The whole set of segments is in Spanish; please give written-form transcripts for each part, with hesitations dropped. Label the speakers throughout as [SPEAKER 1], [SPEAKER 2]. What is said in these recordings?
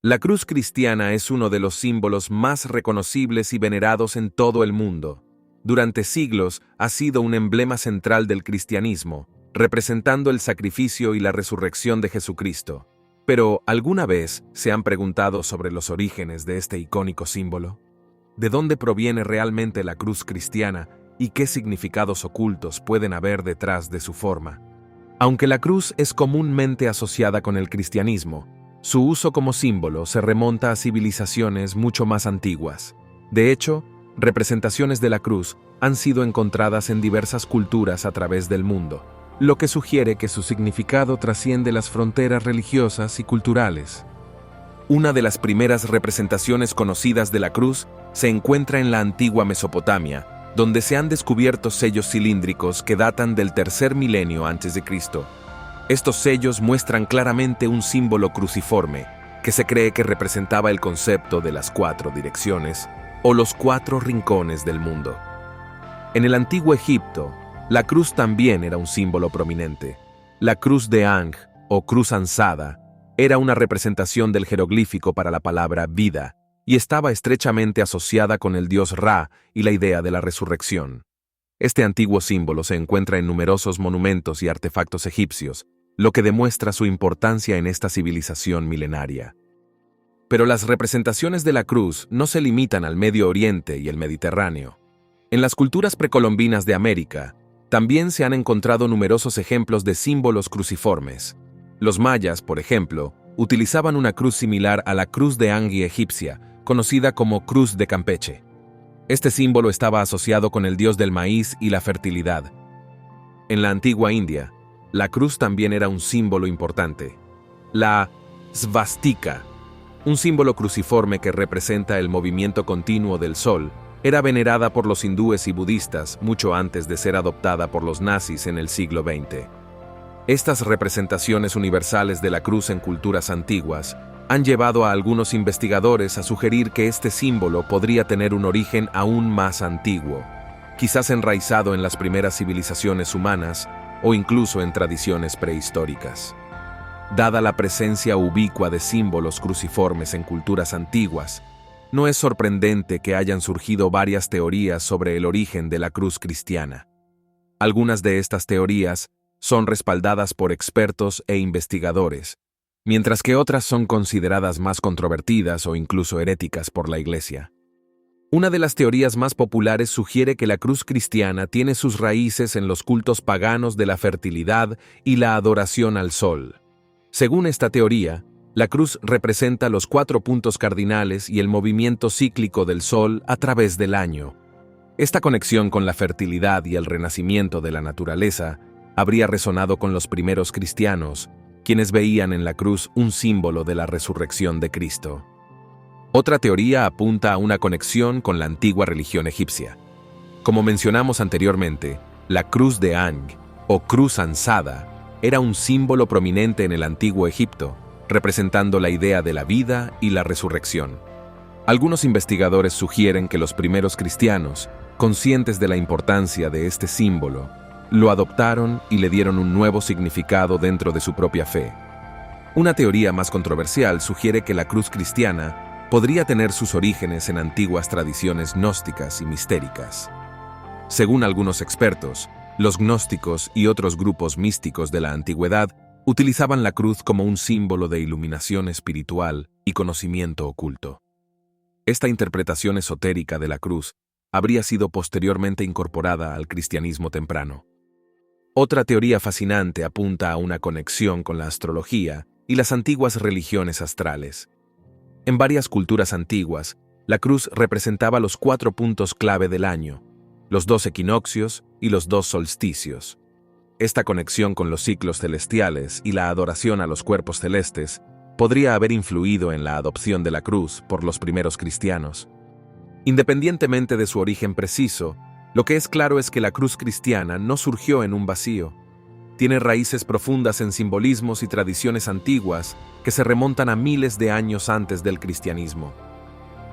[SPEAKER 1] La cruz cristiana es uno de los símbolos más reconocibles y venerados en todo el mundo. Durante siglos ha sido un emblema central del cristianismo, representando el sacrificio y la resurrección de Jesucristo. Pero, ¿alguna vez se han preguntado sobre los orígenes de este icónico símbolo? ¿De dónde proviene realmente la cruz cristiana y qué significados ocultos pueden haber detrás de su forma? Aunque la cruz es comúnmente asociada con el cristianismo, su uso como símbolo se remonta a civilizaciones mucho más antiguas. De hecho, representaciones de la cruz han sido encontradas en diversas culturas a través del mundo, lo que sugiere que su significado trasciende las fronteras religiosas y culturales. Una de las primeras representaciones conocidas de la cruz se encuentra en la antigua Mesopotamia, donde se han descubierto sellos cilíndricos que datan del tercer milenio a.C. Estos sellos muestran claramente un símbolo cruciforme, que se cree que representaba el concepto de las 4 direcciones o los 4 rincones del mundo. En el antiguo Egipto, la cruz también era un símbolo prominente. La cruz de Ang, o cruz ansada, era una representación del jeroglífico para la palabra vida, y estaba estrechamente asociada con el dios Ra y la idea de la resurrección. Este antiguo símbolo se encuentra en numerosos monumentos y artefactos egipcios, lo que demuestra su importancia en esta civilización milenaria. Pero las representaciones de la cruz no se limitan al Medio Oriente y el Mediterráneo. En las culturas precolombinas de América, también se han encontrado numerosos ejemplos de símbolos cruciformes. Los mayas, por ejemplo, utilizaban una cruz similar a la cruz de Angui egipcia, conocida como cruz de Campeche. Este símbolo estaba asociado con el dios del maíz y la fertilidad. En la antigua India, la cruz también era un símbolo importante. La svastika, un símbolo cruciforme que representa el movimiento continuo del sol, era venerada por los hindúes y budistas mucho antes de ser adoptada por los nazis en el siglo XX. Estas representaciones universales de la cruz en culturas antiguas han llevado a algunos investigadores a sugerir que este símbolo podría tener un origen aún más antiguo, quizás enraizado en las primeras civilizaciones humanas o incluso en tradiciones prehistóricas. Dada la presencia ubicua de símbolos cruciformes en culturas antiguas, no es sorprendente que hayan surgido varias teorías sobre el origen de la cruz cristiana. Algunas de estas teorías son respaldadas por expertos e investigadores, mientras que otras son consideradas más controvertidas o incluso heréticas por la Iglesia. Una de las teorías más populares sugiere que la cruz cristiana tiene sus raíces en los cultos paganos de la fertilidad y la adoración al sol. Según esta teoría, la cruz representa los 4 puntos cardinales y el movimiento cíclico del sol a través del año. Esta conexión con la fertilidad y el renacimiento de la naturaleza habría resonado con los primeros cristianos, quienes veían en la cruz un símbolo de la resurrección de Cristo. Otra teoría apunta a una conexión con la antigua religión egipcia. Como mencionamos anteriormente, la cruz de Ang, o cruz ansada, era un símbolo prominente en el antiguo Egipto, representando la idea de la vida y la resurrección. Algunos investigadores sugieren que los primeros cristianos, conscientes de la importancia de este símbolo, lo adoptaron y le dieron un nuevo significado dentro de su propia fe. Una teoría más controversial sugiere que la cruz cristiana podría tener sus orígenes en antiguas tradiciones gnósticas y mistéricas. Según algunos expertos, los gnósticos y otros grupos místicos de la antigüedad utilizaban la cruz como un símbolo de iluminación espiritual y conocimiento oculto. Esta interpretación esotérica de la cruz habría sido posteriormente incorporada al cristianismo temprano. Otra teoría fascinante apunta a una conexión con la astrología y las antiguas religiones astrales. En varias culturas antiguas, la cruz representaba los 4 puntos clave del año, los 2 equinoccios y los 2 solsticios. Esta conexión con los ciclos celestiales y la adoración a los cuerpos celestes podría haber influido en la adopción de la cruz por los primeros cristianos. Independientemente de su origen preciso, lo que es claro es que la cruz cristiana no surgió en un vacío. Tiene raíces profundas en simbolismos y tradiciones antiguas que se remontan a miles de años antes del cristianismo.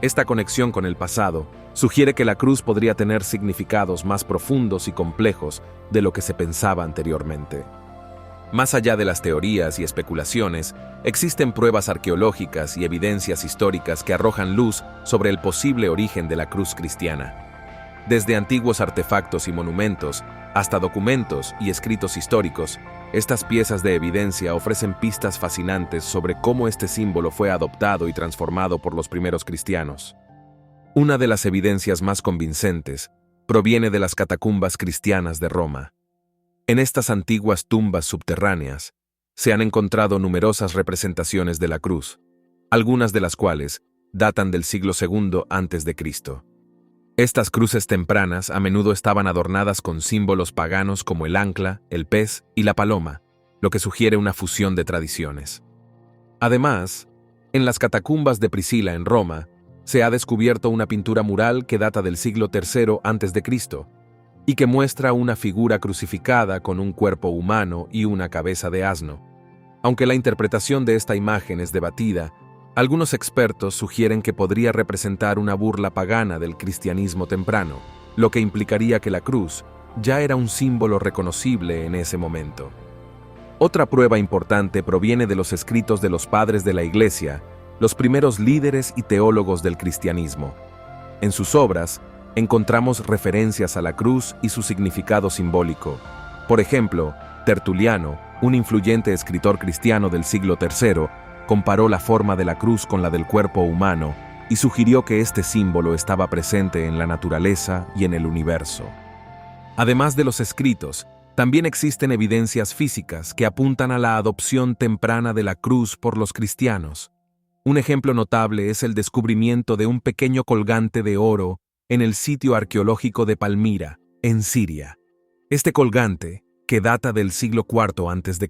[SPEAKER 1] Esta conexión con el pasado sugiere que la cruz podría tener significados más profundos y complejos de lo que se pensaba anteriormente. Más allá de las teorías y especulaciones, existen pruebas arqueológicas y evidencias históricas que arrojan luz sobre el posible origen de la cruz cristiana. Desde antiguos artefactos y monumentos hasta documentos y escritos históricos, estas piezas de evidencia ofrecen pistas fascinantes sobre cómo este símbolo fue adoptado y transformado por los primeros cristianos. Una de las evidencias más convincentes proviene de las catacumbas cristianas de Roma. En estas antiguas tumbas subterráneas se han encontrado numerosas representaciones de la cruz, algunas de las cuales datan del siglo II a.C. Estas cruces tempranas a menudo estaban adornadas con símbolos paganos como el ancla, el pez y la paloma, lo que sugiere una fusión de tradiciones. Además, en las catacumbas de Priscila en Roma, se ha descubierto una pintura mural que data del siglo III a.C., y que muestra una figura crucificada con un cuerpo humano y una cabeza de asno. Aunque la interpretación de esta imagen es debatida, algunos expertos sugieren que podría representar una burla pagana del cristianismo temprano, lo que implicaría que la cruz ya era un símbolo reconocible en ese momento. Otra prueba importante proviene de los escritos de los padres de la Iglesia, los primeros líderes y teólogos del cristianismo. En sus obras, encontramos referencias a la cruz y su significado simbólico. Por ejemplo, Tertuliano, un influyente escritor cristiano del siglo III, comparó la forma de la cruz con la del cuerpo humano y sugirió que este símbolo estaba presente en la naturaleza y en el universo. Además de los escritos, también existen evidencias físicas que apuntan a la adopción temprana de la cruz por los cristianos. Un ejemplo notable es el descubrimiento de un pequeño colgante de oro en el sitio arqueológico de Palmira, en Siria. Este colgante, que data del siglo IV a.C.,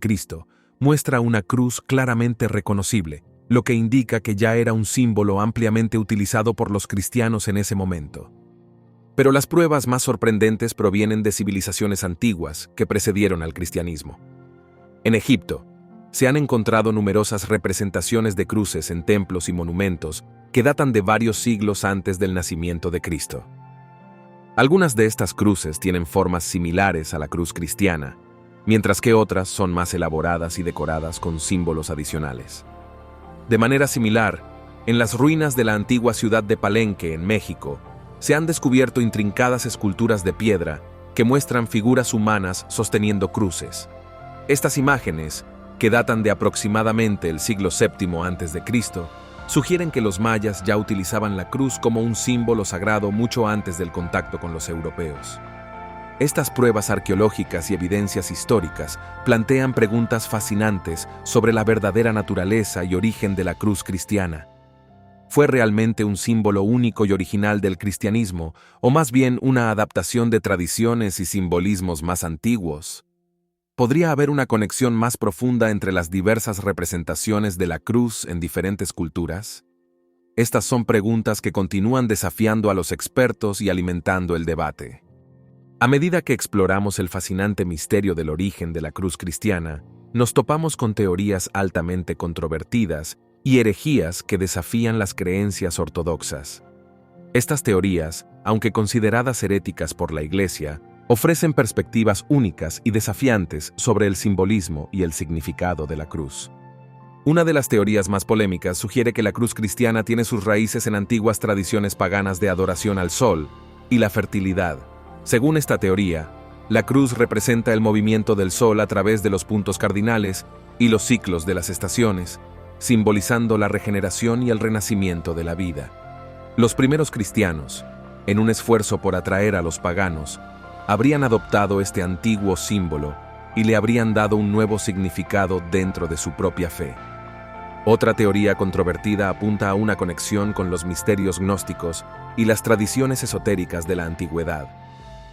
[SPEAKER 1] muestra una cruz claramente reconocible, lo que indica que ya era un símbolo ampliamente utilizado por los cristianos en ese momento. Pero las pruebas más sorprendentes provienen de civilizaciones antiguas que precedieron al cristianismo. En Egipto, se han encontrado numerosas representaciones de cruces en templos y monumentos que datan de varios siglos antes del nacimiento de Cristo. Algunas de estas cruces tienen formas similares a la cruz cristiana, mientras que otras son más elaboradas y decoradas con símbolos adicionales. De manera similar, en las ruinas de la antigua ciudad de Palenque, en México, se han descubierto intrincadas esculturas de piedra que muestran figuras humanas sosteniendo cruces. Estas imágenes, que datan de aproximadamente el siglo VII a.C., sugieren que los mayas ya utilizaban la cruz como un símbolo sagrado mucho antes del contacto con los europeos. Estas pruebas arqueológicas y evidencias históricas plantean preguntas fascinantes sobre la verdadera naturaleza y origen de la cruz cristiana. ¿Fue realmente un símbolo único y original del cristianismo, o más bien una adaptación de tradiciones y simbolismos más antiguos? ¿Podría haber una conexión más profunda entre las diversas representaciones de la cruz en diferentes culturas? Estas son preguntas que continúan desafiando a los expertos y alimentando el debate. A medida que exploramos el fascinante misterio del origen de la cruz cristiana, nos topamos con teorías altamente controvertidas y herejías que desafían las creencias ortodoxas. Estas teorías, aunque consideradas heréticas por la Iglesia, ofrecen perspectivas únicas y desafiantes sobre el simbolismo y el significado de la cruz. Una de las teorías más polémicas sugiere que la cruz cristiana tiene sus raíces en antiguas tradiciones paganas de adoración al sol y la fertilidad. Según esta teoría, la cruz representa el movimiento del sol a través de los puntos cardinales y los ciclos de las estaciones, simbolizando la regeneración y el renacimiento de la vida. Los primeros cristianos, en un esfuerzo por atraer a los paganos, habrían adoptado este antiguo símbolo y le habrían dado un nuevo significado dentro de su propia fe. Otra teoría controvertida apunta a una conexión con los misterios gnósticos y las tradiciones esotéricas de la antigüedad.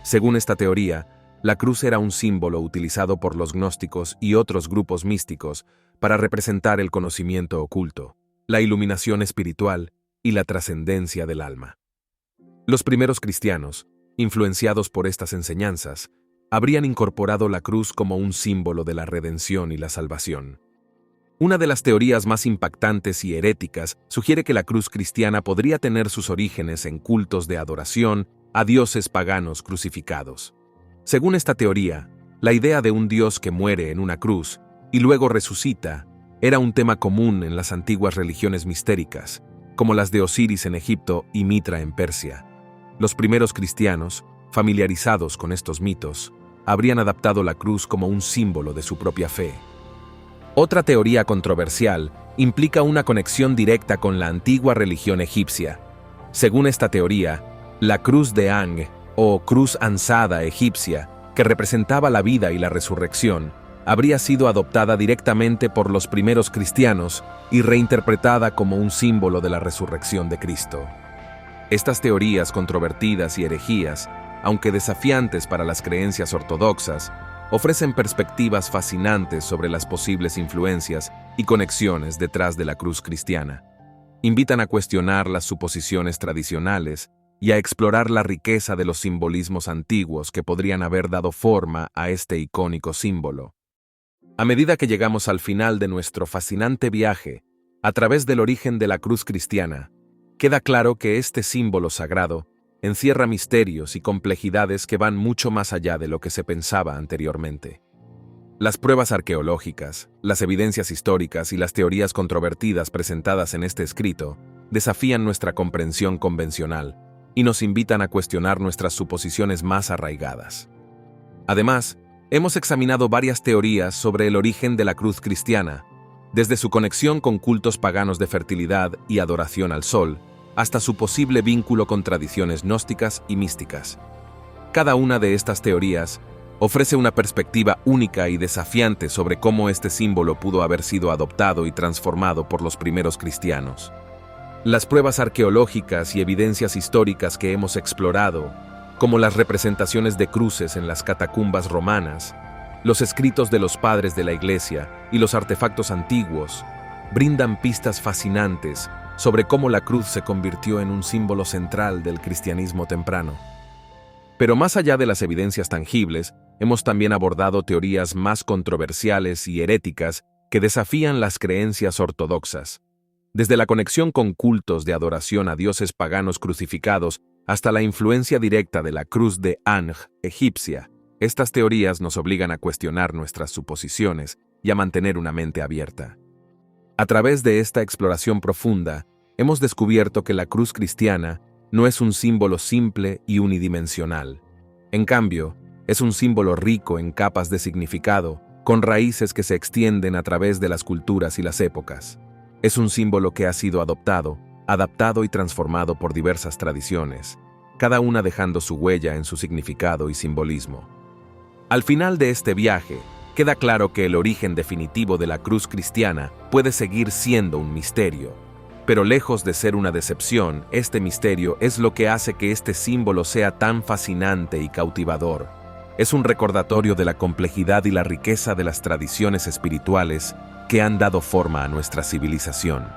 [SPEAKER 1] Según esta teoría, la cruz era un símbolo utilizado por los gnósticos y otros grupos místicos para representar el conocimiento oculto, la iluminación espiritual y la trascendencia del alma. Los primeros cristianos, influenciados por estas enseñanzas, habrían incorporado la cruz como un símbolo de la redención y la salvación. Una de las teorías más impactantes y heréticas sugiere que la cruz cristiana podría tener sus orígenes en cultos de adoración a dioses paganos crucificados. Según esta teoría, la idea de un dios que muere en una cruz y luego resucita, era un tema común en las antiguas religiones mistéricas, como las de Osiris en Egipto y Mitra en Persia. Los primeros cristianos, familiarizados con estos mitos, habrían adaptado la cruz como un símbolo de su propia fe. Otra teoría controversial implica una conexión directa con la antigua religión egipcia. Según esta teoría, la cruz de Ang, o cruz ansada egipcia, que representaba la vida y la resurrección, habría sido adoptada directamente por los primeros cristianos y reinterpretada como un símbolo de la resurrección de Cristo. Estas teorías controvertidas y herejías, aunque desafiantes para las creencias ortodoxas, ofrecen perspectivas fascinantes sobre las posibles influencias y conexiones detrás de la cruz cristiana. Invitan a cuestionar las suposiciones tradicionales y a explorar la riqueza de los simbolismos antiguos que podrían haber dado forma a este icónico símbolo. A medida que llegamos al final de nuestro fascinante viaje a través del origen de la cruz cristiana, queda claro que este símbolo sagrado encierra misterios y complejidades que van mucho más allá de lo que se pensaba anteriormente. Las pruebas arqueológicas, las evidencias históricas y las teorías controvertidas presentadas en este escrito desafían nuestra comprensión convencional y nos invitan a cuestionar nuestras suposiciones más arraigadas. Además, hemos examinado varias teorías sobre el origen de la cruz cristiana, desde su conexión con cultos paganos de fertilidad y adoración al sol, hasta su posible vínculo con tradiciones gnósticas y místicas. Cada una de estas teorías ofrece una perspectiva única y desafiante sobre cómo este símbolo pudo haber sido adoptado y transformado por los primeros cristianos. Las pruebas arqueológicas y evidencias históricas que hemos explorado, como las representaciones de cruces en las catacumbas romanas, los escritos de los padres de la Iglesia y los artefactos antiguos, brindan pistas fascinantes sobre cómo la cruz se convirtió en un símbolo central del cristianismo temprano. Pero más allá de las evidencias tangibles, hemos también abordado teorías más controversiales y heréticas que desafían las creencias ortodoxas. Desde la conexión con cultos de adoración a dioses paganos crucificados hasta la influencia directa de la cruz de Ang egipcia, estas teorías nos obligan a cuestionar nuestras suposiciones y a mantener una mente abierta. A través de esta exploración profunda, hemos descubierto que la cruz cristiana no es un símbolo simple y unidimensional. En cambio, es un símbolo rico en capas de significado, con raíces que se extienden a través de las culturas y las épocas. Es un símbolo que ha sido adoptado, adaptado y transformado por diversas tradiciones, cada una dejando su huella en su significado y simbolismo. Al final de este viaje, queda claro que el origen definitivo de la cruz cristiana puede seguir siendo un misterio. Pero lejos de ser una decepción, este misterio es lo que hace que este símbolo sea tan fascinante y cautivador. Es un recordatorio de la complejidad y la riqueza de las tradiciones espirituales que han dado forma a nuestra civilización.